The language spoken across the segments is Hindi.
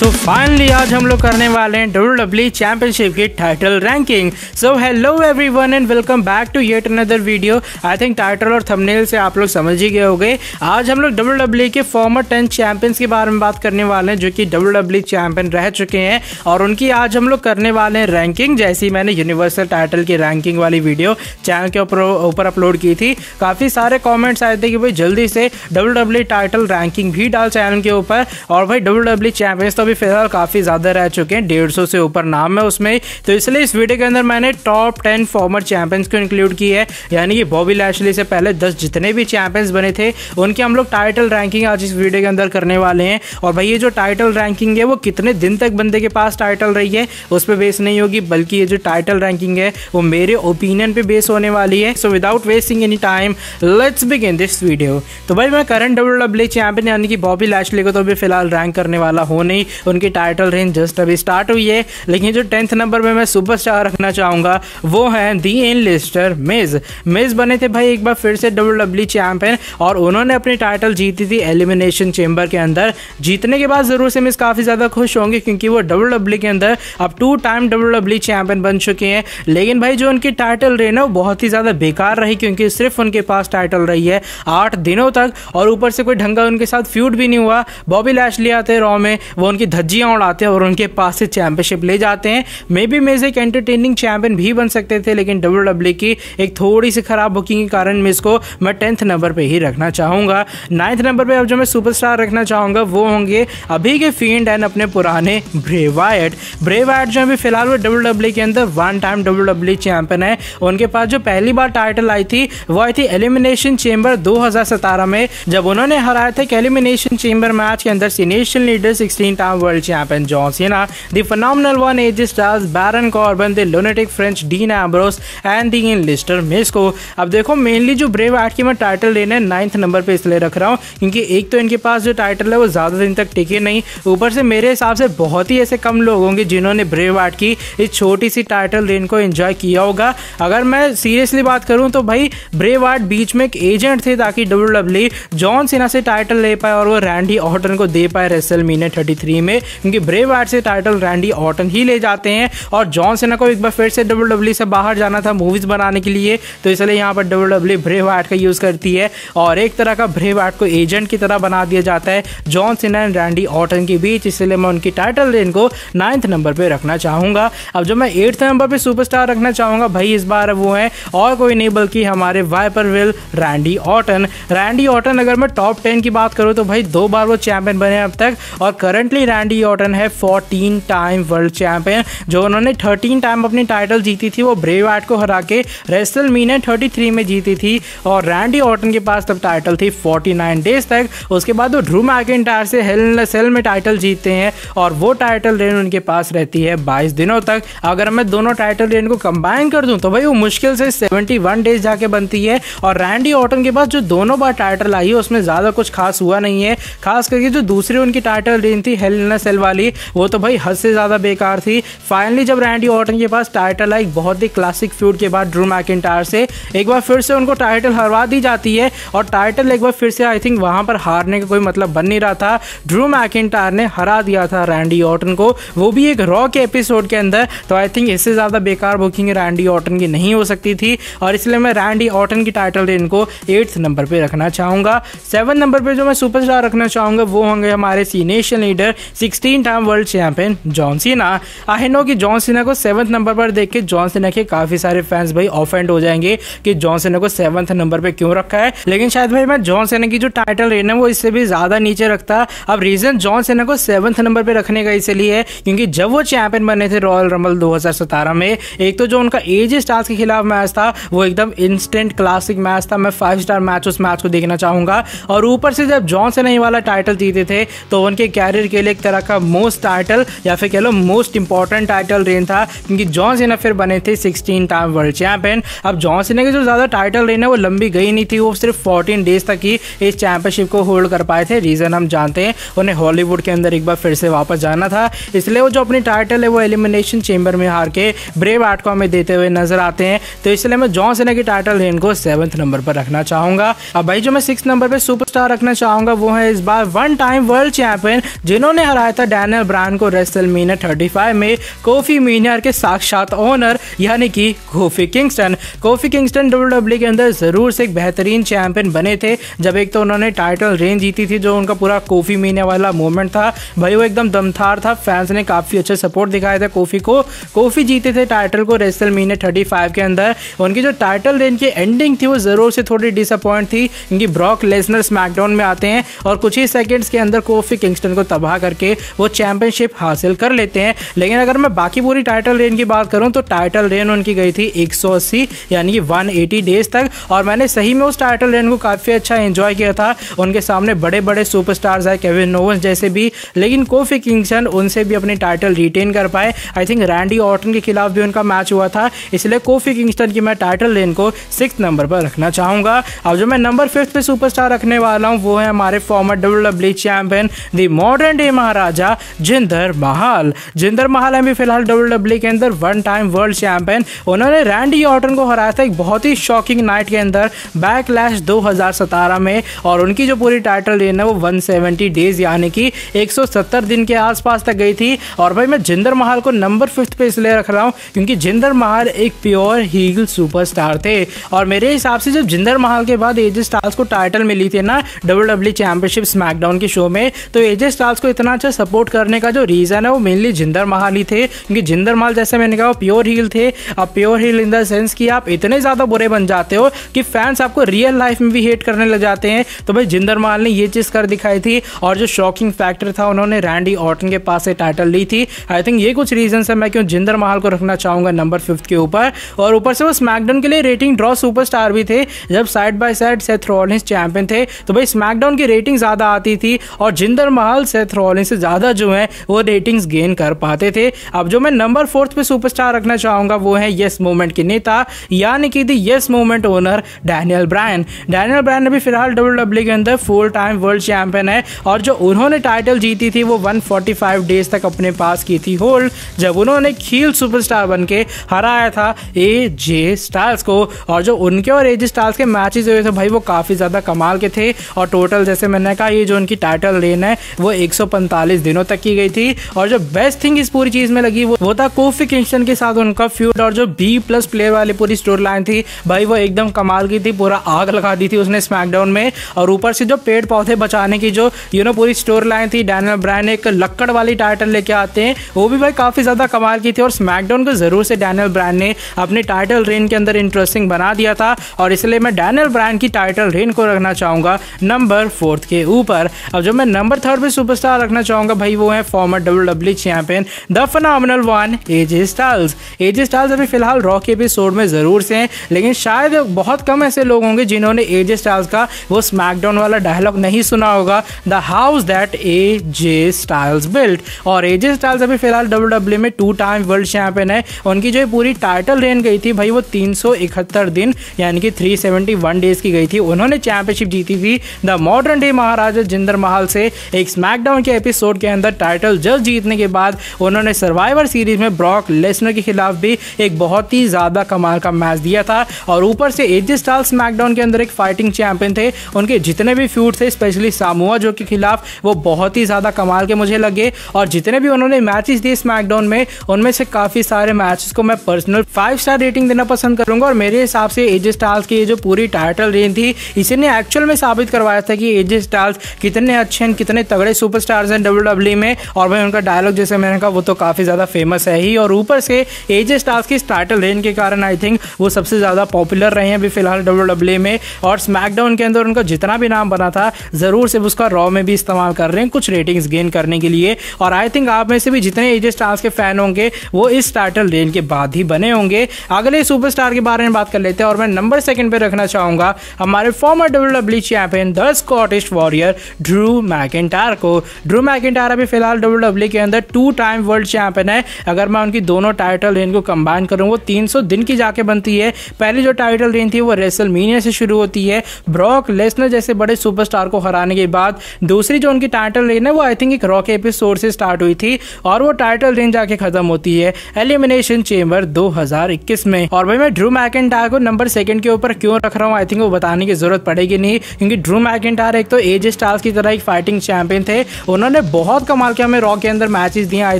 सो फाइनली आज हम लोग करने वाले हैं WWE चैंपियनशिप की title ranking. So hello everyone and welcome back to yet another video. I think title और थंबनेल से आप लोग समझ ही गए होंगे। आज हम लोग WWE के फॉर्मर 10 चैंपियंस के बारे में बात करने वाले हैं जो कि WWE चैंपियन रह चुके हैं और उनकी आज हम लोग करने वाले हैं रैंकिंग। जैसी मैंने यूनिवर्सल टाइटल की रैंकिंग वाली वीडियो चैनल के ऊपर अपलोड की थी, काफ़ी सारे कॉमेंट्स आए थे कि भाई जल्दी से WWE टाइटल रैंकिंग भी डाल चैनल के ऊपर। और भाई WWE चैंपियंस तो अभी फिलहाल काफ़ी ज़्यादा रह चुके हैं, 150 से ऊपर नाम है उसमें। तो इसलिए इस वीडियो के अंदर मैंने टॉप 10 फॉर्मर चैंपियंस को इंक्लूड की है, यानी कि बॉबी लैशली से पहले 10 जितने भी चैंपियंस बने थे उनकी हम लोग टाइटल रैंकिंग आज इस वीडियो के अंदर करने वाले हैं। और भाई ये जो टाइटल रैंकिंग है वो कितने दिन तक बंदे के पास टाइटल रही है उस पर बेस नहीं होगी, बल्कि ये जो टाइटल रैंकिंग है वो मेरे ओपिनियन पे बेस होने वाली है। So without wasting any time let's begin this video. तो भाई मैं करंट WWE चैंपियन यानी कि बॉबी लैशली को तो अभी फिलहाल रैंक करने वाला हो नहीं, उनकी टाइटल रेंज जस्ट अभी स्टार्ट हुई है। लेकिन जो 10th नंबर पे मैं सुपरस्टार रखना चाहूँगा वो है दी इनलिस्टर मिज। मिज बने थे भाई एक बार फिर से WWE चैंपियन और उन्होंने अपनी टाइटल जीती थी एलिमिनेशन चेंबर के अंदर। जीतने के बाद जरूर से मिज काफ़ी ज़्यादा खुश होंगे क्योंकि वो WWE के अंदर अब 2 टाइम WWE चैंपियन बन चुके हैं। लेकिन भाई जो उनकी टाइटल रेन है वो बहुत ही ज़्यादा बेकार रही क्योंकि सिर्फ उनके पास टाइटल रही है 8 दिनों तक और ऊपर से कोई ढंगा उनके साथ फ्यूड भी नहीं हुआ। बॉबी लैशली आते हैं रॉ में, वो उनकी धज्जियां उड़ाते हैं और उनके पास से चैंपियनशिप ले जाते हैं। मे बी मिज एक एंटरटेनिंग चैंपियन भी बन सकते थे, लेकिन WWE की एक थोड़ी सी खराब बुकिंग के कारण मिज को मैं 10th नंबर पे ही रखना चाहूँगा। 9th नंबर पे अब जो मैं सुपरस्टार रखना चाहूँगा वो होंगे अभी के फील्ड एंड अपने पुराने ब्रे वायट। ब्रे वायट जो अभी फिलहाल वो WWE के अंदर 1 टाइम WWE चैंपियन है। उनके पास जो पहली बार टाइटल आई थी वो आई थी एलिमिनेशन चेंबर 2017 में, जब उन्होंने हराया था एलिमिनेशन चेंबर मैच के अंदर national leader 16 time world champion John Cena, the phenomenal one AJ Styles Baron Corbin, the lunatic fringe Dean Ambrose and the A lister Miz को। अब देखो मेनली जो ब्रे वायट की मैं टाइटल लेने 9th नंबर पे इसलिए रख रहा हूँ क्योंकि एक तो इनके पास जो टाइटल है वो ज़्यादा दिन तक टिके नहीं, ऊपर से मेरे हिसाब से बहुत ही ऐसे कम लोग होंगे जिन्होंने ब्रे वायट की इस छोटी सी टाइटल रेन को एंजॉय किया होगा। अगर मैं सीरियसली बात करूँ तो भाई ब्रे वायट बीच में एक एजेंट थे ताकि WWE जॉन सीना से टाइटल ले पाए और वो रैंडी ऑर्टन को दे पाए रेसलमेनिया 33 में, क्योंकि ब्रे वायट से टाइटल रैंडी ऑर्टन ही ले जाते हैं और जॉन सीना को एक बार फिर से WWE से बाहर जाना था मूवीज बनाने के लिए, तो इसलिए यहाँ पर WWE ब्रे वायट का यूज करती है और एक तरह का ब्रे वायट को एजेंट की तरह बना दिया जाता है John Cena and Randy Orton के बीच। इसलिए मैं उनकी टाइटल रेन को 9th नंबर पे रखना चाहूंगा। अब जो मैं 8th नंबर पे सुपरस्टार रखना चाहूंगा भाई इस बार वो है और कोई नहीं बल्कि हमारे वाइपरविल रैंडी ऑर्टन। रैंडी ऑर्टन अगर मैं टॉप 10 की बात करूँ तो भाई 2 बार वो चैंपियन बने अब तक और करंटली रैंडी ऑर्टन है 14 टाइम वर्ल्ड चैंपियन। जो उन्होंने 13 टाइम अपनी टाइटल जीती थी वो ब्रे वायट को हरा के रेसलमेनिया 33 में जीती थी और रैंडी ऑर्टन के पास तब टाइटल थी 49 डेज तक। उसके बाद वो ड्रू मैकिंटायर से हेल इन अ सेल में टाइटल जीतते हैं और वो टाइटल रेन उनके पास रहती है 22 दिनों तक। अगर मैं दोनों टाइटल रेन को कंबाइन कर दूं तो भाई वो मुश्किल से 71 डेज जाके बनती है और रैंडी ऑर्टन के पास जो दोनों बार टाइटल आई है उसमें ज़्यादा कुछ खास हुआ नहीं है। खास करके जो दूसरी उनकी टाइटल रेन थी हेल इन अ सेल वाली वो तो भाई हद से ज़्यादा बेकार थी। फाइनली जब रैंडी ऑर्टन के पास टाइटल आई बहुत ही क्लासिक फ्यूड के बाद ड्रू मैकिंटायर से एक बार फिर से उनको टाइटल हरवा दी जाती है और टाइटल एक बार फिर से आई थिंक वहाँ पर हारने का कोई मतलब बन नहीं रहा था। ड्रू मैकिंटायर ने हरा दिया था रैंडी ऑर्टन को, वो भी एक रॉ के एपिसोड के अंदर। तो आई थिंक इससे ज़्यादा बेकार बुकिंग रैंडी ऑर्टन की नहीं हो सकती थी और इसलिए मैं रैंडी ऑर्टन की टाइटल रेन को 8th नंबर पे रखना चाहूँगा। 7th नंबर पे जो मैं सुपरस्टार रखना चाहूँगा वो होंगे हमारे national leader 16 time world champion John सीना। आई नो कि जॉन सीना को 7th नंबर पर देख के जॉन सीना के काफ़ी सारे फैंस भाई ऑफेंड हो जाएंगे कि जॉन सीना को 7th नंबर पे क्यों रखा है, लेकिन शायद भाई मैं जॉन सीना की जो टाइटल रेन है वो इससे भी ज़्यादा नीचे रखता। अब रीज़न जॉन सीना को 7th नंबर पे रखने का इसलिए है क्योंकि जब वो चैंपियन बने थे रॉयल रंबल 2017 में, एक तो जो उनका एजी स्टार्स के खिलाफ मैच था वो एकदम इंस्टेंट क्लासिक मैच था। मैं 5 स्टार मैच उस मैच को देखना चाहूँगा और ऊपर से जब जॉन सीना वाला टाइटल जीते थे तो उनके कैरियर के लिए एक तरह का मोस्ट टाइटल या फिर कह लो मोस्ट इंपॉर्टेंट टाइटल रेन था क्योंकि जॉन सीना फिर बने थे 16 टाइम वर्ल्ड चैंपियन। अब जॉन सीना की जो ज़्यादा टाइटल रेन है वो लंबी गई नहीं थी, वो सिर्फ 14 डेज तक ही इस चैंपियनशिप को होल्ड कर पाए थे। रीज़न हम जानते हैं, उन्हें हॉलीवुड के अंदर एक बार फिर से वापस जाना था, इसलिए वो जो अपनी टाइटल है वो एलिमिनेशन चेंबर में हार के ब्रे वायट को हमें देते हुए नजर आते हैं। तो इसलिए मैं जॉन सीना की टाइटल रेन को 7th नंबर पर रखना चाहूँगा। अब भाई जो मैं 6th नंबर पर सुपरस्टार रखना चाहूँगा वो है इस बार 1 टाइम वर्ल्ड चैंपियन जिन्होंने हराया था डैनियल ब्रायन को रेसलमेनिया 35 में कोफी मेनिया के साक्षात ओनर यानी कि coffee Kingston. Coffee Kingston WWE के अंदर जरूर से एक बेहतरीन चैंपियन बने थे। जब एक तो उन्होंने टाइटल रेंज जीती थी, जो उनका पूरा कोफी मेनिया वाला मूवमेंट था भाई वो एकदम दमदार था। फैंस ने काफी अच्छा सपोर्ट दिखाया था कोफी को। कोफी जीते थे टाइटल को रेसलमेनिया 35 के अंदर। उनकी जो टाइटल रेंज की एंडिंग थी वो जरूर से थोड़ी डिसअपॉइंट थी, क्योंकि ब्रॉक लेसनर स्मैकडाउन में आते हैं और कुछ ही सेकंड्स के अंदर कोफी किंगस्टन को तबाह करके वो चैंपियनशिप हासिल कर लेते हैं। लेकिन अगर मैं बाकी पूरी टाइटल रेंज की बात करूं तो टाइटल रेंज उनकी गई थी 180 यानी कि 180 डेज तक, और मैंने सही में उस टाइटल रेंज को काफी अच्छा एंजॉय किया था। उनके सामने बड़े बड़े सुपरस्टार्स आए, केविन ओवेंस जैसे भी, लेकिन कोफी किंगस्टन उनसे भी अपनी टाइटल रिटेन कर पाए। आई थिंक रैंडी ऑर्टन के खिलाफ भी उनका मैच हुआ था, इसलिए कोफी किंगस्टन की मैं टाइटल रेंज को 6 नंबर पर रखना चाहूंगा। अब जो मैं नंबर 5 पे सुपरस्टार रखने वाला हूं वो है हमारे former WWE champion the modern day Maharaja Jinder Mahal. Jinder Mahal अभी फिलहाल WWE के अंदर 1 टाइम वर्ल्ड चैंपियन। उन्होंने रैंडी ऑर्टन को हराया था एक बहुत ही शॉकिंग नाइट के अंदर बैकलैश 2017 में, और उनकी जो पूरी टाइटल रेन है वो 170 डेज यानी कि 170 दिन के आसपास तक गई थी। और भाई मैं जिंदर महल को नंबर 5 पे इसलिए रख रहा हूँ क्योंकि जिंदर महल एक प्योर हील सुपरस्टार थे, और मेरे हिसाब से जब जिंदर महल के बाद एजे स्टाइल्स को टाइटल मिली थी ना WWE चैंपियनशिप स्मैकडाउन के शो में, तो एजे स्टाइल्स को इतना अच्छा सपोर्ट करने का जो रीजन है वो मेनली जिंदर महल ही थे। क्योंकि जिंदर महल जैसे मैंने कहा प्योर हील थे। अब pure heel in the sense कि आप इतने ज्यादा बुरे बन जाते हो कि फैंस आपको रियल लाइफ में भी हेट करने लग जाते हैं। तो भाई जिंदर महल ने ये चीज कर दिखाई थी, और जो शॉकिंग फैक्टर था उन्होंने रैंडी ऑर्टन के पास से टाइटल ली थी। आई थिंक ये कुछ रीजन है मैं क्यों जिंदर महल को रखना चाहूंगा नंबर 5 के ऊपर। और ऊपर से वो स्मैकडाउन के लिए रेटिंग ड्रॉ सुपरस्टार भी थे। जब side by side Seth Rollins champion थे तो भाई स्मैकडाउन की रेटिंग ज्यादा आती थी, और जिंदर महल सेथ रॉलिंस से ज्यादा जो है वो रेटिंग्स गेन कर पाते थे। अब जो मैं नंबर 4 पे सुपरस्टार रखना चाहूंगा वो है यस मूवमेंट के नेता यानी कि the yes movement owner Daniel Bryan. Daniel Bryan अभी फिलहाल WWE के अंदर फुल टाइम वर्ल्ड चैंपियन है, और जो उन्होंने टाइटल जीती थी वो 145 डेज तक अपने पास की थी होल्ड, जब उन्होंने खील सुपरस्टार बन के हराया था एजे स्टाइल्स को। और जो उनके और एजे स्टाइल्स के मैचेस हुए थे भाई वो काफी ज्यादा कमाल के थे, और टोटल जैसे मैंने कहा ये जो उनकी टाइटल रेन है वो 145 दिनों तक की गई थी। और जो बेस्ट थिंग इस पूरी चीज में लगी वो था कोफी किंगस्टन के साथ उनका फ्यूड, और जो B+ प्लेयर वाली पूरी स्टोरी लाइन थी भाई वो एकदम कमाल की थी। पूरा आग लगा दी थी उसने स्मैकडाउन में, और ऊपर से जो पेड़ पौधे बचाने की जो पूरी स्टोरी लाइन थी, डैनियल ब्रायन एक लक्कड़ वाली टाइटल लेके आते हैं, वो भी भाई काफी ज्यादा कमाल की थी। और स्मैकडाउन को जरूर से डैनियल ब्रायन ने अपने टाइटल रेन के अंदर इंटरेस्टिंग बना दिया था, और इसलिए मैं डैनियल ब्रायन की टाइटल रेन को रखना चाहूंगा नंबर 4 के ऊपर। अब जो मैं नंबर 3 पे सुपरस्टार रखना चाहूंगा भाई वो है farmer WWE champion the phenomenal one AJ Styles. AJ Styles अभी फिलहाल रॉ के एपिसोड में जरूर से हैं, लेकिन शायद बहुत कम ऐसे लोग होंगे जिन्होंने एजे स्टाइल्स का वो स्मैकडाउन वाला डायलॉग नहीं सुना होगा, the house that AJ Styles built. और एजे स्टाइल्स अभी फिलहाल WWE में 2 टाइम वर्ल्ड चैंपियन है। उनकी जो पूरी टाइटल रेन गई थी भाई वो 371 दिन यानी कि 371 डेज की गई थी। उन्होंने चैंपियनशिप जीती थी the modern day Maharaja Jinder महल से। एक स्मैकडाउन के एपिसोड के अंदर टाइटल जस्ट जीतने के बाद उन्होंने सर्वाइवर सीरीज में ब्रॉक लेसनर के खिलाफ भी एक बहुत ही ज्यादा कमाल का मैच दिया था, और ऊपर से एजे स्टाइल्स स्मैकडाउन के अंदर एक फाइटिंग चैंपियन थे। उनके जितने भी फ्यूड थे स्पेशली सामोआ जो के खिलाफ वो बहुत ही ज्यादा कमाल के मुझे लगे, और जितने भी उन्होंने मैचेस दिए स्मैकडाउन में उनमें से काफी सारे मैचेस को मैं पर्सनल 5 स्टार रेटिंग देना पसंद करूंगा। और मेरे हिसाब से एजे स्टाइल्स की जो पूरी टाइटल रेन थी इसने एक्चुअल में साबित करवाया था कि एजे स्टाइल्स कितने अच्छे हैं, कितने तगड़े सुपरस्टार्स हैं WWE में। और भाई उनका डायलॉग जैसे मैंने कहा वो तो काफी ज्यादा फेमस है ही, और ऊपर से एजे स्टाइल्स की टाइटल रेन के कारण आई थिंक वो सबसे ज्यादा पॉपुलर रहे हैं अभी फिलहाल WWE में। और स्मैकडाउन के अंदर उनका जितना भी नाम बना था जरूर से उसका रॉ में भी इस्तेमाल कर रहे हैं कुछ रेटिंग्स गेन करने के लिए। और आई थिंक आप में से भी जितने एजे स्टाइल्स के फैन होंगे वो इस टाइटल रेन के बाद ही बने होंगे। अगले सुपरस्टार के बारे में बात कर लेते हैं, और मैं नंबर 2 पे रखना चाहूंगा हमारे former WWE champion the Scottish warrior Drew McIntyre को। ड्रू मैकिंटायर अभी फिलहाल WWE के अंदर 2 टाइम वर्ल्ड चैंपियन है। अगर मैं उनकी दोनों टाइटल रेन को कंबाइन करूं वो 300 दिन की जाके बनती है। पहली जो टाइटल रेन थी वो रेसलमेनिया से शुरू होती है ब्रॉक लेसनर जैसे बड़े सुपरस्टार को हराने के बाद। दूसरी जो उनकी टाइटल रेन है वो आई थिंक एक रॉ के एपिसोड से स्टार्ट हुई थी, और वो टाइटल रेन जाके खत्म होती है एलिमिनेशन चेंबर 2021 में। और भाई मैं ड्रू मैकिंटायर को नंबर 2 के ऊपर क्यों रख रहा हूँ आई थिंक वो बताने की जरूरत पड़ेगी नहीं, क्योंकि ड्रू मैकिंटायर एक तो एजे स्टाइल्स की तरह एक फाइटिंग चैंपियन थे। उन्होंने उन्होंने बहुत कमाल के हमें रॉ के अंदर मैचेस दिए। आई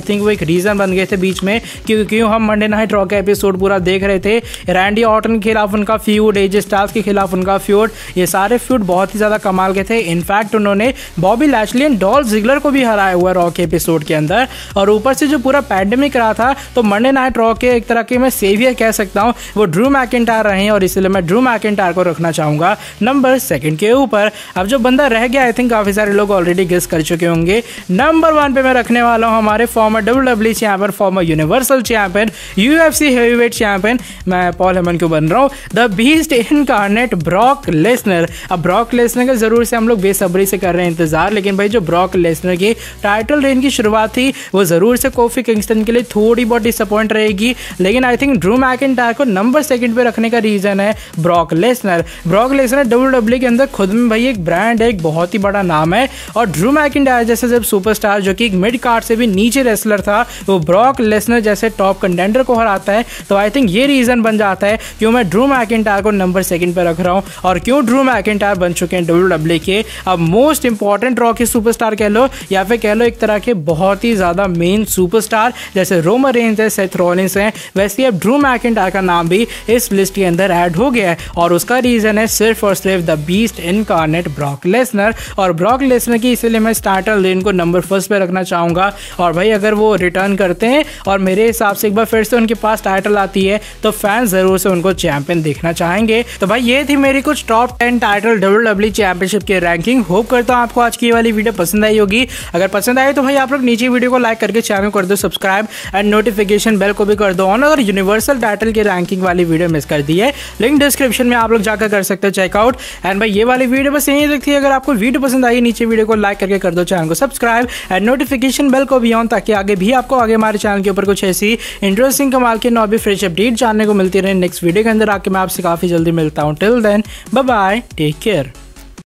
थिंक वो एक रीजन बन गए थे बीच में क्यों हम मंडे नाइट रॉ का एपिसोड पूरा देख रहे थे। रैंडी ऑर्टन के खिलाफ उनका फ्यूड, एजे स्टाइल्स के खिलाफ उनका फ्यूड, ये सारे फ्यूड बहुत ही ज्यादा कमाल के थे। इनफैक्ट उन्होंने Bobby Lashley and Dolph Ziggler को भी हराया हुआ रॉ के एपिसोड के अंदर। और ऊपर से जो पूरा पैंडेमिक रहा था तो मंडे नाइट रॉ के एक तरह के मैं सेवियर कह सकता हूँ वो ड्रू मैकिंटायर रहे हैं और इसलिए मैं ड्रू मैकिंटायर को रखना चाहूंगा नंबर 2 के ऊपर। अब जो बंदा रह गया आई थिंक काफी सारे लोग ऑलरेडी गेस कर चुके होंगे। नंबर 1 पे मैं रखने वाला हूँ हमारे former WWE champion, farmer universal champion, UFC heavyweight champion, मैं पॉल हेमन क्यों बन रहा हूँ, the beast incarnate Brock Lesnar. अब ब्रॉक लेसनर का जरूर से हम लोग बेसब्री से कर रहे हैं इंतजार, लेकिन भाई जो ब्रॉक लेसनर की टाइटल रेन की शुरुआत थी वो जरूर से कोफी किंगस्टन के लिए थोड़ी बहुत डिसअपॉइंट रहेगी, लेकिन आई थिंक ड्रू मैकिंटायर को नंबर 2 पे रखने का रीजन है Brock Lesnar. Brock Lesnar WWE के अंदर खुद में भाई एक ब्रांड है, एक बहुत ही बड़ा नाम है। और ड्रू मैकिंटायर जैसे जब सुपरस्टार जो कि एक मिड कार्ड से भी नीचे रेसलर था वो ब्रॉक लेसनर जैसे टॉप कंटेंडर को हराता है, तो आई थिंक ये रीजन बन जाता है क्यों मैं ड्रू मैकिंटायर को नंबर 2 पे रख रहा हूँ। और क्यों ड्रू मैकिंटायर बन चुके हैं WWE के अब मोस्ट इंपॉर्टेंट रॉ के सुपरस्टार कह लो या फिर कह लो एक तरह के बहुत ही ज्यादा मेन सुपरस्टार, जैसे रोमन रेंज है, सेथ रॉलिंस है, वैसे अब ड्रू मैकिंटायर का नाम भी इस लिस्ट के अंदर ऐड हो गया है। और उसका रीजन है सिर्फ और सिर्फ the beast incarnate Brock Lesnar. और ब्रॉक लेसनर की इसलिए मैं टाइटल रेन को नंबर 1 पे रखना चाहूंगा। और भाई अगर वो रिटर्न करते हैं और मेरे हिसाब से एक बार फिर से उनके पास टाइटल आती है तो फैंस जरूर से उनको चैंपियन देखना चाहेंगे। तो भाई ये थी मेरी कुछ टॉप 10 टाइटल WWE चैंपियनशिप के रैंकिंग। होप करता हूँ आपको आज की वाली वीडियो पसंद आई होगी। अगर पसंद आए तो भाई आप लोग नीचे वीडियो को लाइक करके चैनल कर दो सब्सक्राइब एंड नोटिफिकेशन बेल को भी कर दो ऑन। अगर यूनिवर्सल टाइटल की रैंकिंग वाली वीडियो मिस कर दी है लिंक डिस्क्रिप्शन में आप लोग जाकर कर सकते हो चेकआउट। एंड भाई ये वाली वीडियो बस यही तक थी। अगर आपको वीडियो पसंद आई नीचे वीडियो को लाइक करके कर दो चैनल को सब्सक्राइब एंड नोटिफिकेशन बेल को भी ऑन, ताकि आगे भी आपको आगे हमारे चैनल के ऊपर कुछ ऐसी इंटरेस्टिंग कमाल के नॉबी फ्रेश अपडेट जानने को मिलती रहे। नेक्स्ट वीडियो के अंदर आके मैं आपसे काफी जल्दी मिलता हूँ। Till then bye bye, take care.